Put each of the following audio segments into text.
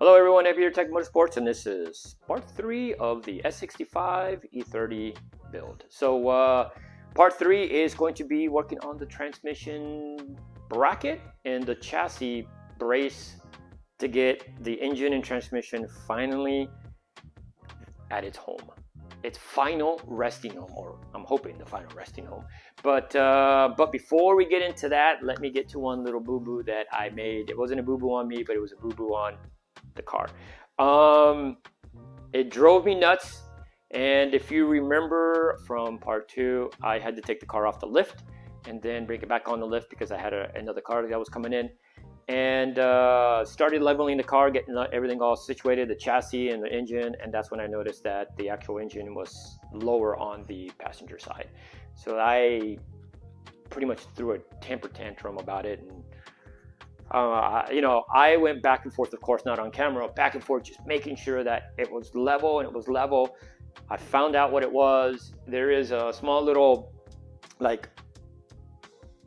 Hello everyone, Radiator Tech Motorsports, and this is part 3 of the S65 E30 build. So part 3 is going to be working on the transmission bracket and the chassis brace to get the engine and transmission finally at its home. Its final resting home, or I'm hoping the final resting home. But before we get into that, let me get to one little boo-boo that I made. It wasn't a boo-boo on me, but it was a boo-boo on the car. It drove me nuts, and if you remember from part 2, I had to take the car off the lift and then bring it back on the lift because I had another car that was coming in, and started leveling the car, getting everything all situated, the chassis and the engine, and that's when I noticed that the actual engine was lower on the passenger side. So I pretty much threw a temper tantrum about it, and I went back and forth, of course not on camera, back and forth, just making sure that it was level, and it was level. I found out what it was. There is a small little like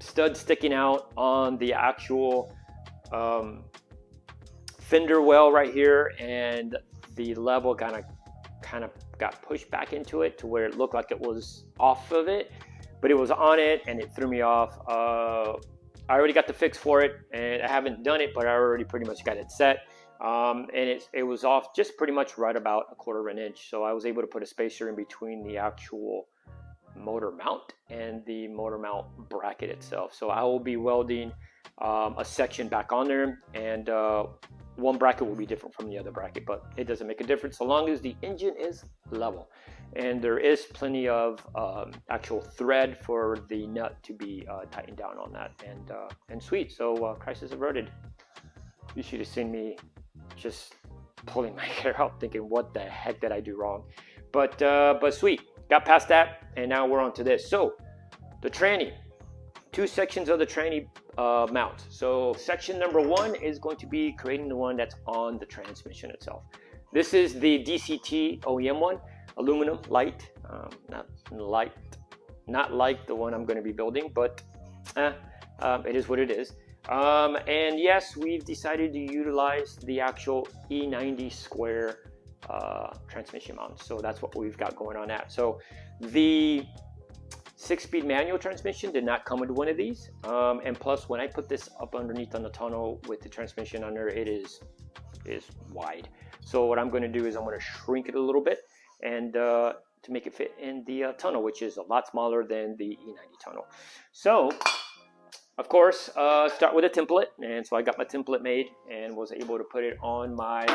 stud sticking out on the actual fender well right here, and the level kind of got pushed back into it to where it looked like it was off of it, but it was on it, and it threw me off. I already got the fix for it, and I haven't done it, but I already pretty much got it set. And it was off just pretty much right about 1/4 of an inch. So I was able to put a spacer in between the actual motor mount and the motor mount bracket itself. So I will be welding a section back on there, and one bracket will be different from the other bracket, but it doesn't make a difference so long as the engine is level. And there is plenty of actual thread for the nut to be tightened down on that, and sweet. So crisis averted. You should have seen me just pulling my hair out thinking, what the heck did I do wrong? But sweet, got past that, and now we're on to this. So the tranny, 2 sections of the tranny mount. So section number 1 is going to be creating the one that's on the transmission itself. This is the DCT OEM one, aluminum, light, not like the one I'm going to be building, but it is what it is. And yes, we've decided to utilize the actual E90 square transmission mount. So that's what we've got going on at. So the 6-speed manual transmission did not come with one of these, and plus when I put this up underneath on the tonneau with the transmission under, it is wide. So what I'm going to do is I'm going to shrink it a little bit, and to make it fit in the tonneau, which is a lot smaller than the E90 tonneau. So of course, start with a template, and so I got my template made and was able to put it on my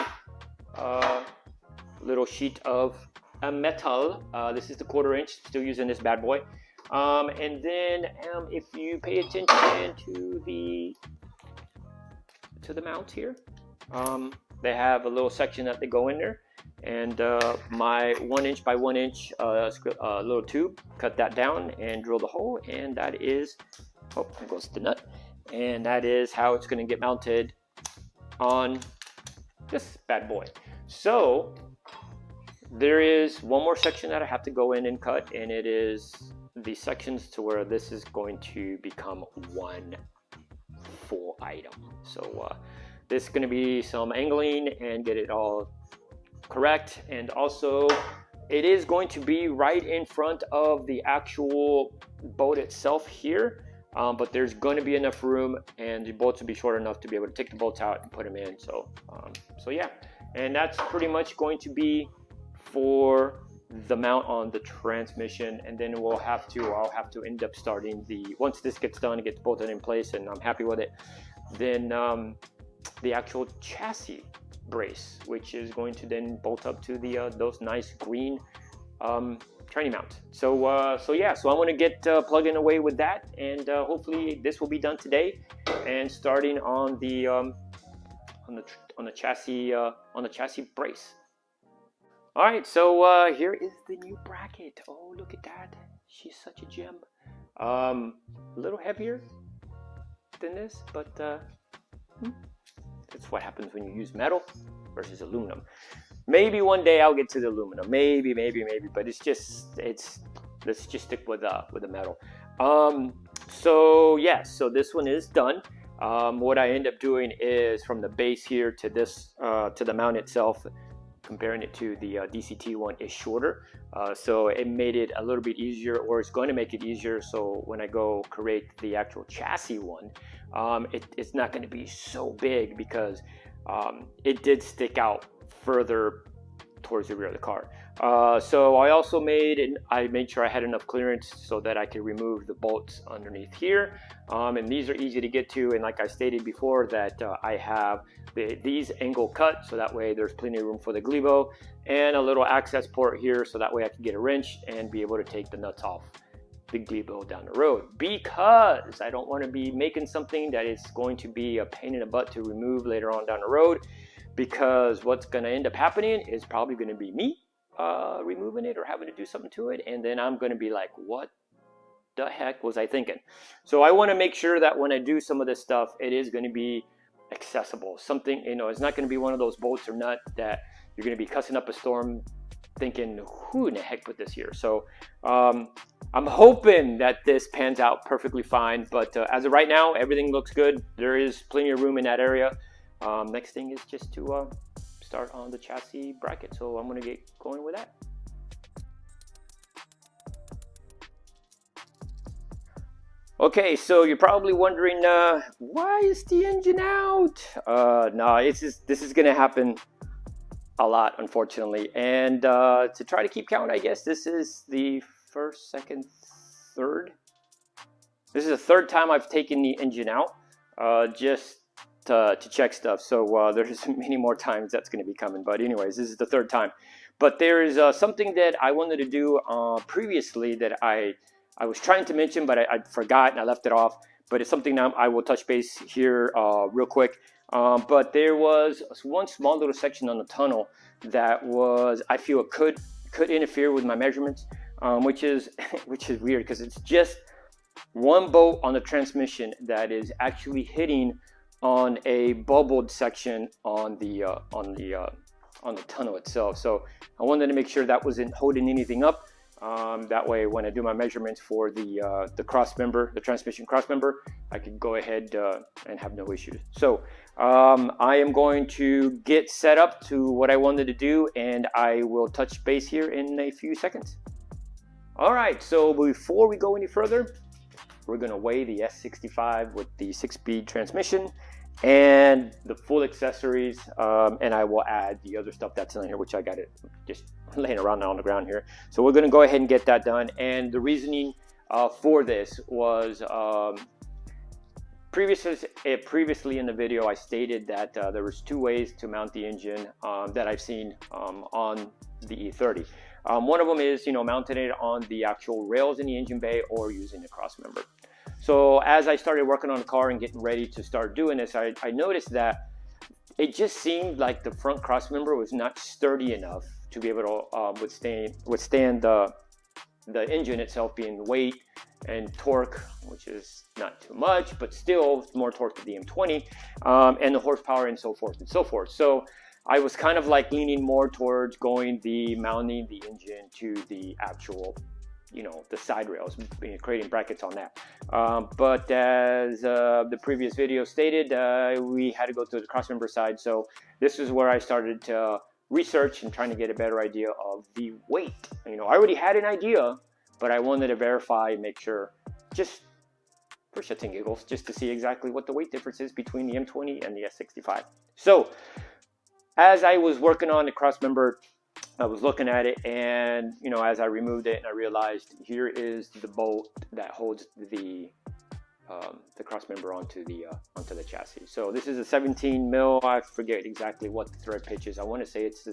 little sheet of metal. This is the 1/4 inch, still using this bad boy. And then if you pay attention to the mount here, they have a little section that they go in there, and my 1 inch by 1 inch little tube, cut that down and drill the hole, and that is, oh, there goes the nut, and that is how it's going to get mounted on this bad boy. So there is one more section that I have to go in and cut, and it is the sections to where this is going to become one full item. So this is going to be some angling and get it all correct, and also it is going to be right in front of the actual boat itself here, but there's going to be enough room, and the bolts will be short enough to be able to take the bolts out and put them in. So yeah, and that's pretty much going to be for the mount on the transmission. And then I'll have to end up starting once this gets done and gets bolted in place and I'm happy with it, then the actual chassis brace, which is going to then bolt up to those nice green tranny mount. So yeah, so I'm going to get plugging away with that, and hopefully this will be done today, and starting on the chassis brace. All right, so here is the new bracket. Oh, look at that. She's such a gem. A little heavier than this, but that's what happens when you use metal versus aluminum. Maybe one day I'll get to the aluminum. Maybe, but let's just stick with the metal. So yeah, so this one is done. What I end up doing is from the base here to this to the mount itself, comparing it to the DCT one, is shorter. So it made it a little bit easier, or it's going to make it easier. So when I go create the actual chassis one, it's not going to be so big, because it did stick out further towards the rear of the car. So I also made sure I had enough clearance so that I could remove the bolts underneath here. And these are easy to get to. And like I stated before, that I have these angle cut, so that way there's plenty of room for the glebo, and a little access port here, so that way I can get a wrench and be able to take the nuts off the glebo down the road, because I don't want to be making something that is going to be a pain in the butt to remove later on down the road, because what's going to end up happening is probably going to be me removing it or having to do something to it, and then I'm going to be like, what the heck was I thinking? So I want to make sure that when I do some of this stuff, it is going to be accessible. Something, you know, it's not going to be one of those bolts or nut that you're going to be cussing up a storm thinking, who in the heck put this here? So I'm hoping that this pans out perfectly fine, but as of right now, everything looks good. There is plenty of room in that area. Next thing is just to start on the chassis bracket, so I'm going to get going with that. Okay, so you're probably wondering, why is the engine out? No, this is going to happen a lot, unfortunately. And to try to keep count, I guess this is the first, second, third. This is the third time I've taken the engine out, just to check stuff. So there's many more times that's going to be coming. But anyways, this is the third time. But there is something that I wanted to do previously that I was trying to mention, but I forgot and I left it off. But it's something that I will touch base here real quick. But there was one small little section on the tunnel that I feel it could interfere with my measurements, which is weird, because it's just one bolt on the transmission that is actually hitting on a bubbled section on the tunnel itself. So I wanted to make sure that wasn't holding anything up. That way, when I do my measurements for the crossmember, the transmission crossmember, I can go ahead and have no issues. So I am going to get set up to what I wanted to do, and I will touch base here in a few seconds. All right, so before we go any further, we're going to weigh the S65 with the 6-speed transmission and the full accessories, and I will add the other stuff that's in here, which I got it just laying around now on the ground here. So we're going to go ahead and get that done. And the reasoning for this was previously in the video, I stated that there was 2 ways to mount the engine that I've seen on the E30. One of them is, mounting it on the actual rails in the engine bay, or using the crossmember. So as I started working on the car and getting ready to start doing this, I noticed that it just seemed like the front crossmember was not sturdy enough to be able to withstand the engine itself being weight and torque, which is not too much, but still more torque to the M20, and the horsepower and so forth and so forth. So I was kind of like leaning more towards mounting the engine to the actual, the side rails, creating brackets on that. But as the previous video stated, we had to go to the crossmember side. So this is where I started to research and trying to get a better idea of the weight. I already had an idea, but I wanted to verify and make sure, just for shits and giggles, just to see exactly what the weight difference is between the M20 and the S65. So as I was working on the crossmember, I was looking at it, and as I removed it, and I realized here is the bolt that holds the crossmember onto the chassis. So this is a 17 mil. I forget exactly what the thread pitch is. I want to say it's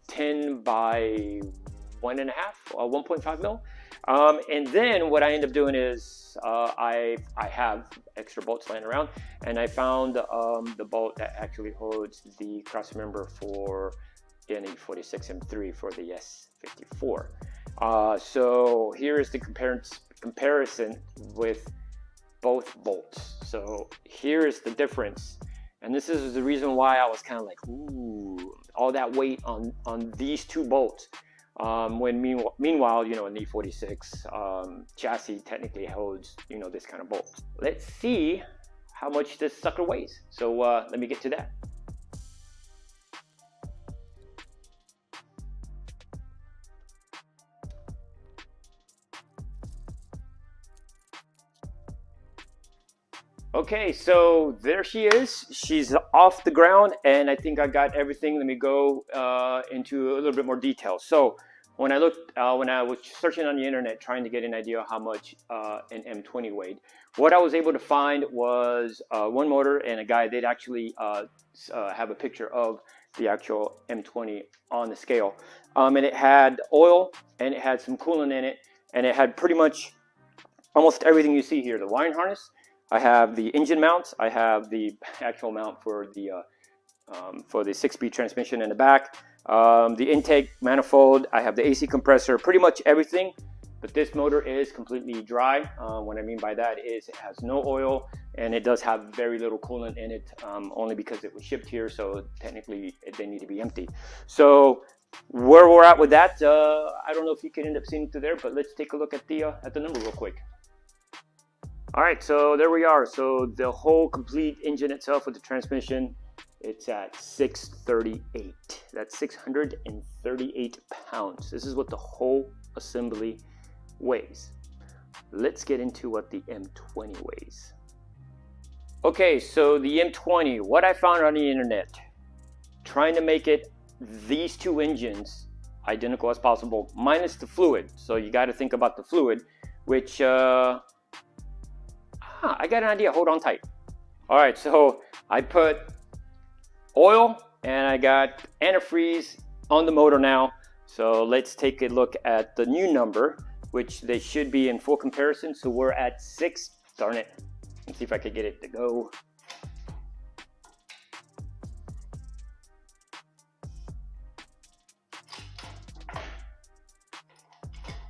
10 by 1.5 mil. And then what I end up doing is I have extra bolts laying around, and I found the bolt that actually holds the crossmember for an E46 M3 for the S54. So here is the comparison with both bolts. So here is the difference, and this is the reason why I was kind of like, ooh, all that weight on these 2 bolts. When meanwhile, an E46 chassis technically holds, this kind of bolt. Let's see how much this sucker weighs. So let me get to that. Okay, so there she is. She's off the ground, and I think I got everything. Let me go into a little bit more detail. So when I was searching on the internet trying to get an idea of how much an M20 weighed, what I was able to find was one motor, and a guy did actually have a picture of the actual M20 on the scale. And it had oil, and it had some coolant in it, and it had pretty much almost everything you see here. The wiring harness, I have the engine mount, I have the actual mount for the 6-speed transmission in the back, the intake manifold, I have the AC compressor, pretty much everything. But this motor is completely dry. What I mean by that is it has no oil, and it does have very little coolant in it, only because it was shipped here, so technically they need to be empty. So where we're at with that, I don't know if you can end up seeing it through there, but let's take a look at the number real quick. All right, so there we are. So the whole complete engine itself with the transmission, it's at 638. That's 638 pounds. This is what the whole assembly weighs. Let's get into what the M20 weighs. Okay, so the M20, what I found on the internet, trying to make it these two engines identical as possible, minus the fluid. So you got to think about the fluid, which I got an idea. Hold on tight. All right, so I put oil and I got antifreeze on the motor now. So let's take a look at the new number, which they should be in full comparison. So we're at 6. Darn it. Let's see if I could get it to go.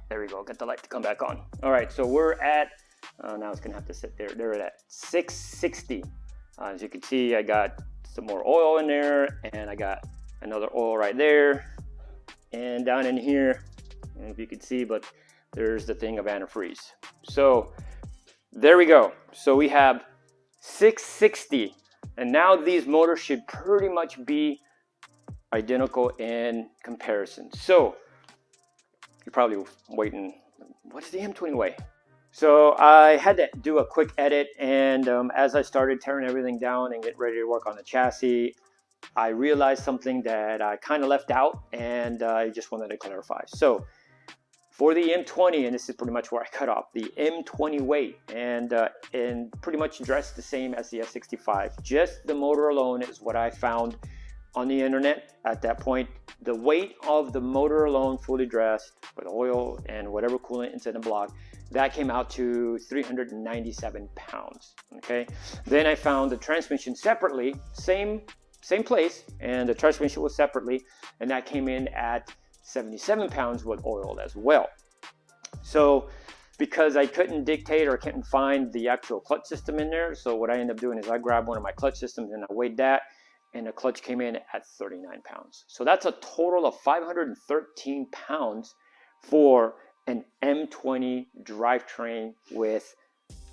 There we go. Get the light to come back on. All right, so we're at now it's gonna have to sit there. They're at 660. As you can see, I got some more oil in there, and I got another oil right there, and down in here, I don't know if you can see, but there's the thing of antifreeze. So there we go. So we have 660, and now these motors should pretty much be identical in comparison. So you're probably waiting, what's the M20 weigh? So I had to do a quick edit, and as I started tearing everything down and get ready to work on the chassis, I realized something that I kind of left out, and I just wanted to clarify. So for the M20, and this is pretty much where I cut off, the M20 weight, and pretty much dressed the same as the S65. Just the motor alone is what I found on the internet at that point. The weight of the motor alone, fully dressed with oil and whatever coolant inside the block, that came out to 397 pounds. Okay, then I found the transmission separately, same place, and the transmission was separately, and that came in at 77 pounds with oil as well. So because I couldn't dictate or couldn't find the actual clutch system in there, so what I ended up doing is I grabbed one of my clutch systems and I weighed that, and the clutch came in at 39 pounds. So that's a total of 513 pounds for an M20 drivetrain with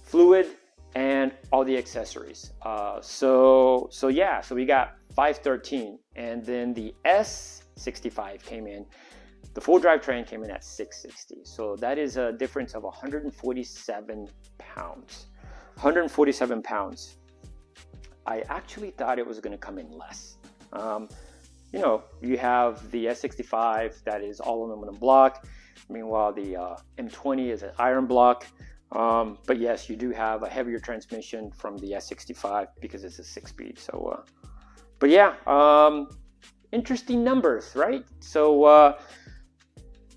fluid and all the accessories. So we got 513, and then the S65 came in. The full drivetrain came in at 660. So that is a difference of 147 pounds. 147 pounds. I actually thought it was going to come in less. You know, you have the S65 that is all aluminum block. Meanwhile, the M20 is an iron block. But yes, you do have a heavier transmission from the S65 because it's a 6-speed. So, but yeah, interesting numbers, right? So,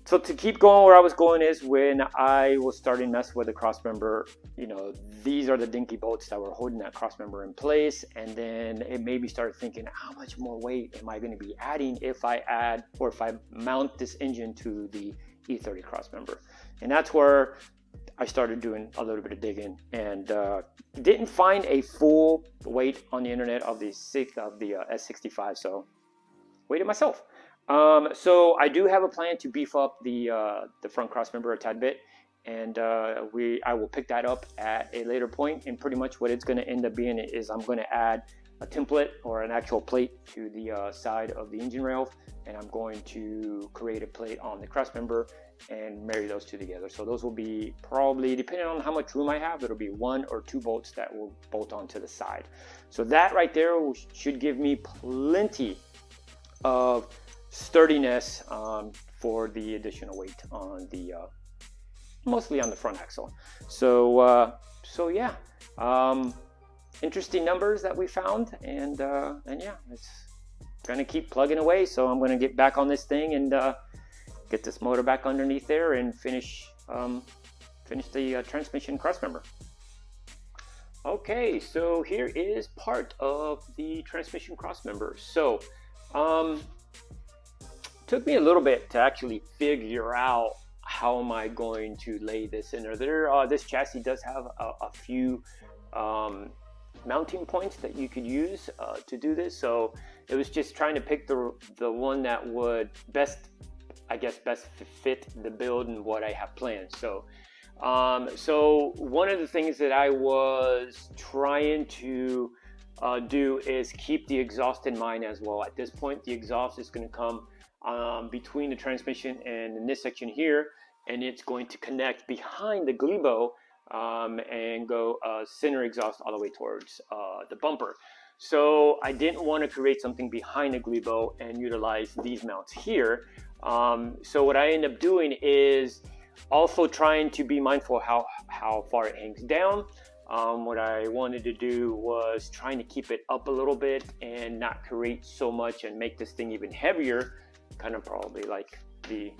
so to keep going where I was going is when I was starting to mess with the crossmember, you know, these are the dinky bolts that were holding that crossmember in place. And then it made me start thinking, how much more weight am I going to be adding if I add, or if I mount this engine to the E30 crossmember? And that's where I started doing a little bit of digging, and didn't find a full weight on the internet of the S65, so weighed it myself. So I do have a plan to beef up the front crossmember a tad bit, and I will pick that up at a later point. And pretty much what it's going to end up being is I'm going to add a template or an actual plate to the side of the engine rail, and I'm going to create a plate on the Crossmember and marry those two together. So those will be probably, depending on how much room I have, it'll be 1 or 2 bolts that will bolt onto the side. So that right there should give me plenty of sturdiness for the additional weight on the mostly on the front axle. So yeah, interesting numbers that we found, and yeah, it's gonna keep plugging away. So I'm gonna get back on this thing and get this motor back underneath there and finish the transmission crossmember. Okay, so here is part of the transmission crossmember. So took me a little bit to actually figure out how am I going to lay this in there. This chassis does have a few mounting points that you could use to do this. So it was just trying to pick the one that would best fit the build and what I have planned. So so one of the things that I was trying to do is keep the exhaust in mind as well. At this point, the exhaust is going to come between the transmission and in this section here, and it's going to connect behind the glebo and go center exhaust all the way towards the bumper. So I didn't want to create something behind the glebo and utilize these mounts here. So what I end up doing is also trying to be mindful how far it hangs down. What I wanted to do was trying to keep it up a little bit and not create so much and make this thing even heavier, kind of probably like the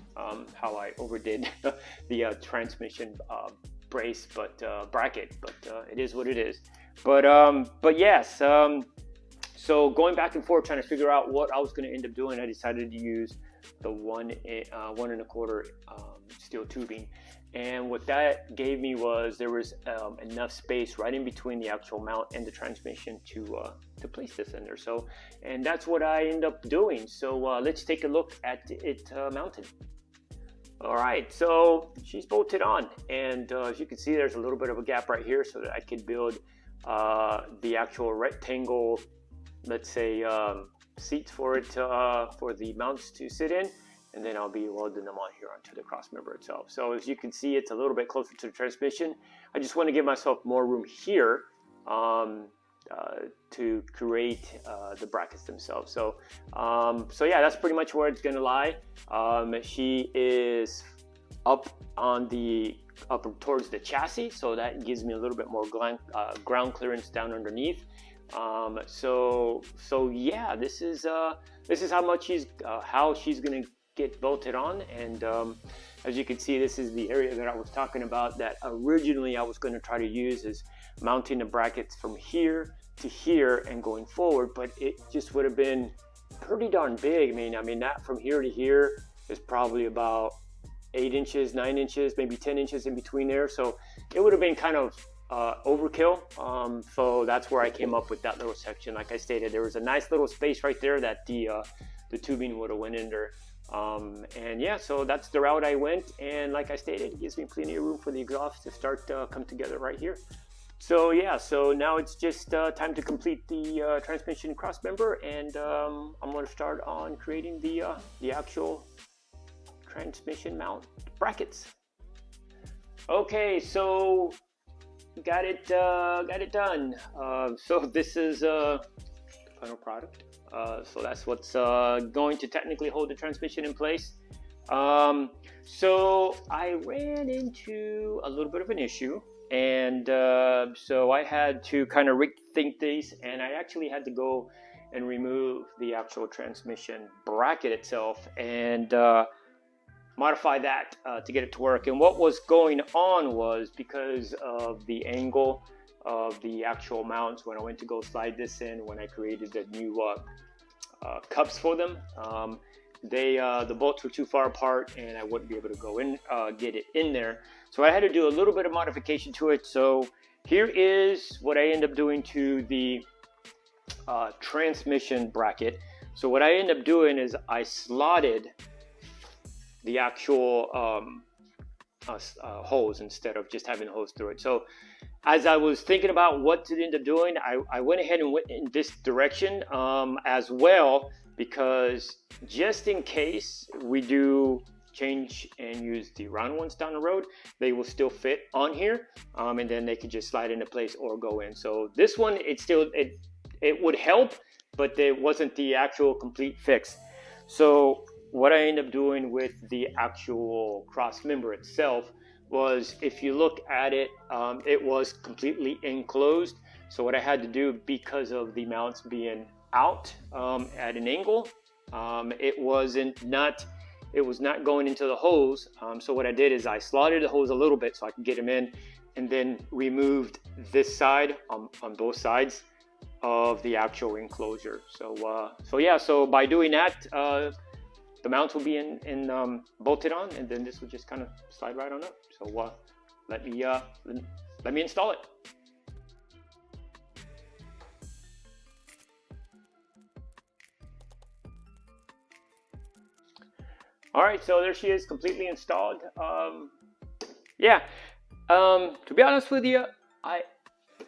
how I overdid the transmission brace bracket, but it is what it is. But yes, so going back and forth trying to figure out what I was going to end up doing, I decided to use the 1 1/4 steel tubing, and what that gave me was there was enough space right in between the actual mount and the transmission to place this in there. So, and that's what I end up doing. So let's take a look at it mounted. All right, so she's bolted on, and as you can see, there's a little bit of a gap right here so that I could build the actual rectangle, let's say, seats for it for the mounts to sit in, and then I'll be welding them on here onto the crossmember itself. So as you can see, it's a little bit closer to the transmission. I just want to give myself more room here to create the brackets themselves. So so yeah, that's pretty much where it's going to lie. She is up towards the chassis, so that gives me a little bit more ground clearance down underneath. So yeah, this is how she's gonna get bolted on. And as you can see, this is the area that I was talking about that originally I was going to try to use is mounting the brackets from here to here and going forward, but it just would have been pretty darn big. I mean that from here to here is probably about 8 inches, 9 inches, maybe 10 inches in between there. So it would have been kind of overkill. So that's where I came up with that little section. Like I stated, there was a nice little space right there that the tubing would have went in there. And yeah, so that's the route I went. And like I stated, it gives me plenty of room for the exhaust to start come together right here. So yeah, so now it's just time to complete the transmission crossmember, and I'm going to start on creating the actual transmission mount brackets. Okay, so got it done. So this is the final product. So that's what's going to technically hold the transmission in place. So I ran into a little bit of an issue, and so I had to kind of rethink these, and I actually had to go and remove the actual transmission bracket itself and modify that to get it to work. And what was going on was because of the angle of the actual mounts when I went to go slide this in, when I created the new cups for them, the bolts were too far apart and I wouldn't be able to go in get it in there. So I had to do a little bit of modification to it. So here is what I end up doing to the transmission bracket. So what I end up doing is I slotted the actual hose instead of just having a hose through it. So as I was thinking about what to end up doing, I went ahead and went in this direction as well, because just in case we do change and use the round ones down the road, they will still fit on here, and then they could just slide into place or go in. So this one, it would help, but it wasn't the actual complete fix. So what I ended up doing with the actual cross member itself was, if you look at it, it was completely enclosed. So what I had to do, because of the mounts being out at an angle, it was not going into the hose. So what I did is I slotted the hose a little bit so I could get them in, and then removed this side on both sides of the actual enclosure. So yeah, so by doing that, the mounts will be bolted on, and then this will just kind of slide right on up. So let me install it. All right, so there she is, completely installed. Yeah, to be honest with you, I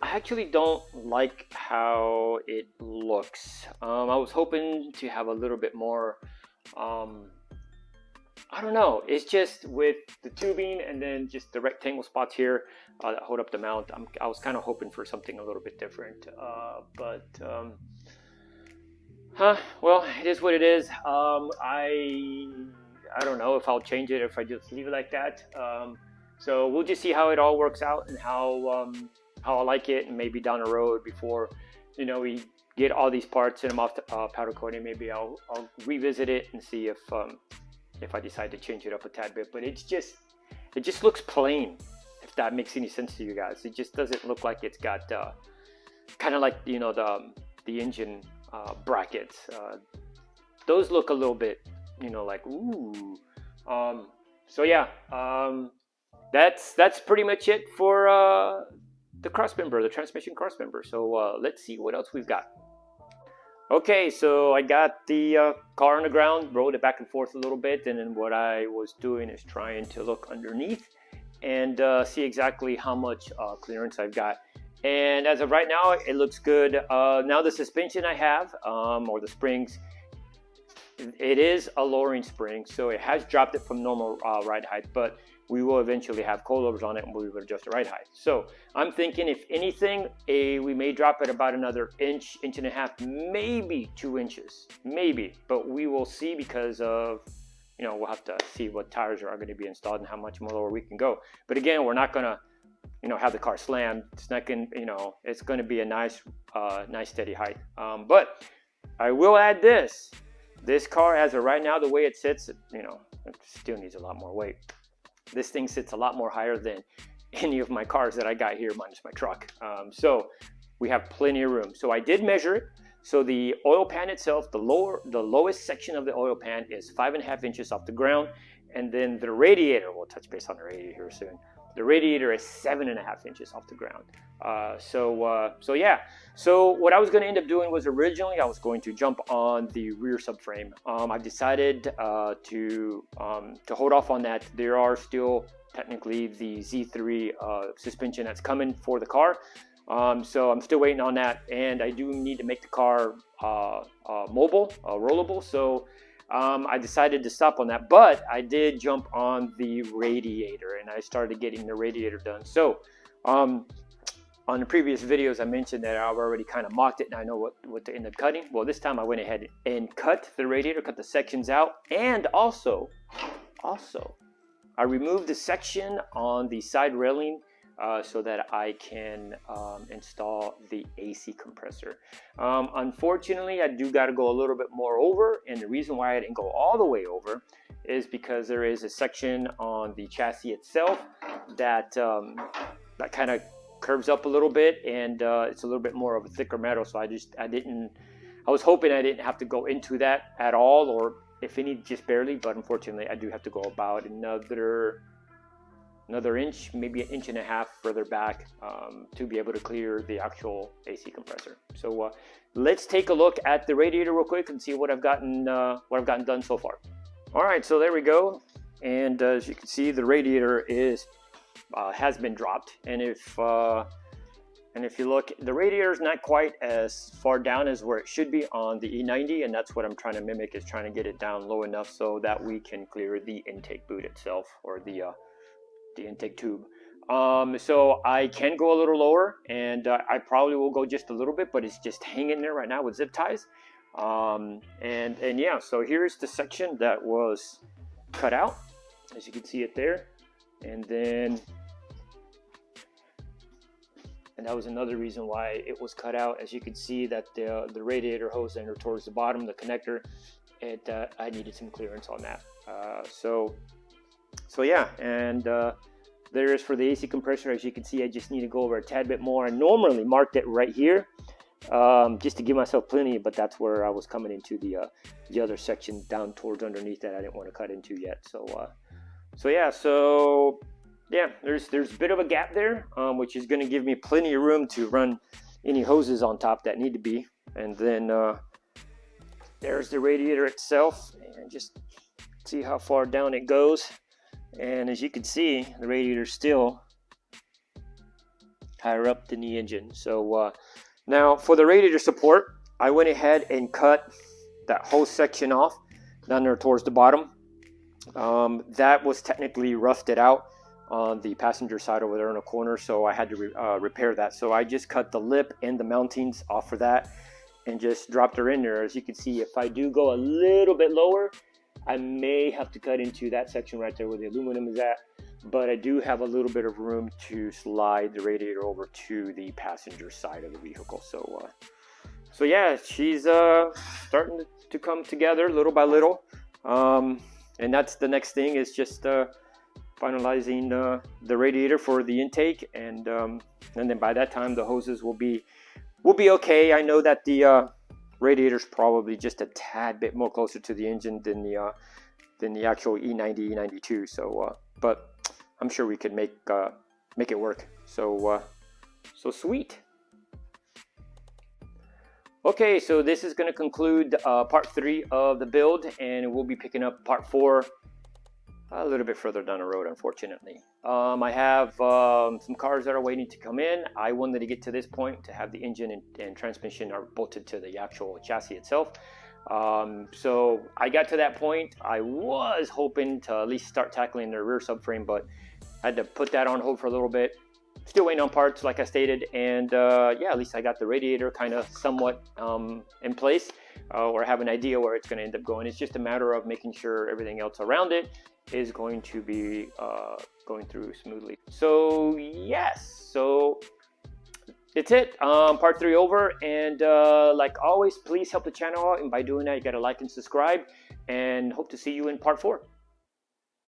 actually don't like how it looks. I was hoping to have a little bit more, I don't know, it's just with the tubing and then just the rectangle spots here that hold up the mount. I was kind of hoping for something a little bit different, but well, it is what it is. I don't know if I'll change it, if I just leave it like that. So we'll just see how it all works out, and how I like it, and maybe down the road, before we get all these parts and them off the powder coating, maybe I'll revisit it and see if I decide to change it up a tad bit. But it just looks plain, if that makes any sense to you guys. It just doesn't look like it's got kind of like the engine brackets. Those look a little bit like ooh. So yeah, that's pretty much it for the crossmember, the transmission crossmember. So let's see what else we've got. Okay, so I got the car on the ground, rolled it back and forth a little bit, and then what I was doing is trying to look underneath and see exactly how much clearance I've got. And as of right now, it looks good. Now the suspension I have, or the springs, it is a lowering spring, so it has dropped it from normal ride height, but we will eventually have coilovers on it and we will adjust the ride height. So I'm thinking, if anything, we may drop it about another inch and a half, maybe 2 inches, maybe, but we will see, because of we'll have to see what tires are going to be installed and how much more lower we can go. But again, we're not gonna have the car slammed. It's not gonna it's going to be a nice steady height. But I will add this car, as of right now, the way it sits, it still needs a lot more weight. This thing sits a lot more higher than any of my cars that I got here, minus my truck. So we have plenty of room. So I did measure it. So the oil pan itself, the lowest section of the oil pan is 5.5 inches off the ground, and then the radiator, we'll touch base on the radiator here soon. The radiator is 7.5 inches off the ground. So yeah. So what I was going to end up doing was, originally I was going to jump on the rear subframe. I've decided to hold off on that. There are still technically the Z3 suspension that's coming for the car. So I'm still waiting on that, and I do need to make the car mobile, rollable. So I decided to stop on that, but I did jump on the radiator, and I started getting the radiator done. So on the previous videos, I mentioned that I've already kind of mocked it, and I know what to end up cutting. Well, this time I went ahead and cut the radiator, cut the sections out, and also I removed the section on the side railing so that I can install the AC compressor. Unfortunately, I do got to go a little bit more over, and the reason why I didn't go all the way over is because there is a section on the chassis itself that kind of curves up a little bit, and it's a little bit more of a thicker metal. So I was hoping I didn't have to go into that at all, or if any, just barely. But unfortunately, I do have to go about another inch, maybe 1.5 inches further back to be able to clear the actual AC compressor. So let's take a look at the radiator real quick and see what I've gotten done so far. All right, so there we go. and as you can see, the radiator is has been dropped. And if you look, the radiator is not quite as far down as where it should be on the E90, and that's what I'm trying to mimic, is trying to get it down low enough so that we can clear the intake boot itself, or the intake tube. So I can go a little lower, and I probably will go just a little bit, but it's just hanging there right now with zip ties. And yeah, so here's the section that was cut out, as you can see it there. And that was another reason why it was cut out. As you can see that the radiator hose ender towards the bottom, the connector, I needed some clearance on that. So yeah, and there is for the AC compressor. As you can see, I just need to go over a tad bit more. I normally marked it right here, just to give myself plenty, but that's where I was coming into the other section down towards underneath that I didn't want to cut into yet. So yeah, there's a bit of a gap there, which is going to give me plenty of room to run any hoses on top that need to be. And then there's the radiator itself, and just see how far down it goes. And as you can see, the radiator's still higher up than the engine. So now for the radiator support, I went ahead and cut that whole section off down there towards the bottom. That was technically roughed it out on the passenger side over there in a corner, so I had to repair that. So I just cut the lip and the mountings off for that and just dropped her in there. As you can see, if I do go a little bit lower, I may have to cut into that section right there where the aluminum is at, but I do have a little bit of room to slide the radiator over to the passenger side of the vehicle. So yeah, she's starting to come together little by little, and that's the next thing, is just finalizing the radiator for the intake, and then by that time the hoses will be okay. I know that the radiator's probably just a tad bit more closer to the engine than the actual E90, E92. So, but I'm sure we could make it work. So sweet. Okay, so this is going to conclude part 3 of the build, and we'll be picking up part 4 a little bit further down the road, unfortunately. I have some cars that are waiting to come in. I wanted to get to this point to have the engine and transmission are bolted to the actual chassis itself. So I got to that point. I was hoping to at least start tackling the rear subframe, but I had to put that on hold for a little bit. Still waiting on parts, like I stated, and yeah, at least I got the radiator kind of somewhat in place, or have an idea where it's going to end up going. It's just a matter of making sure everything else around it is going to be going through smoothly. So yes, so it's it. Part 3 over, and like always, please help the channel out, and by doing that, you got to like and subscribe, and hope to see you in part 4.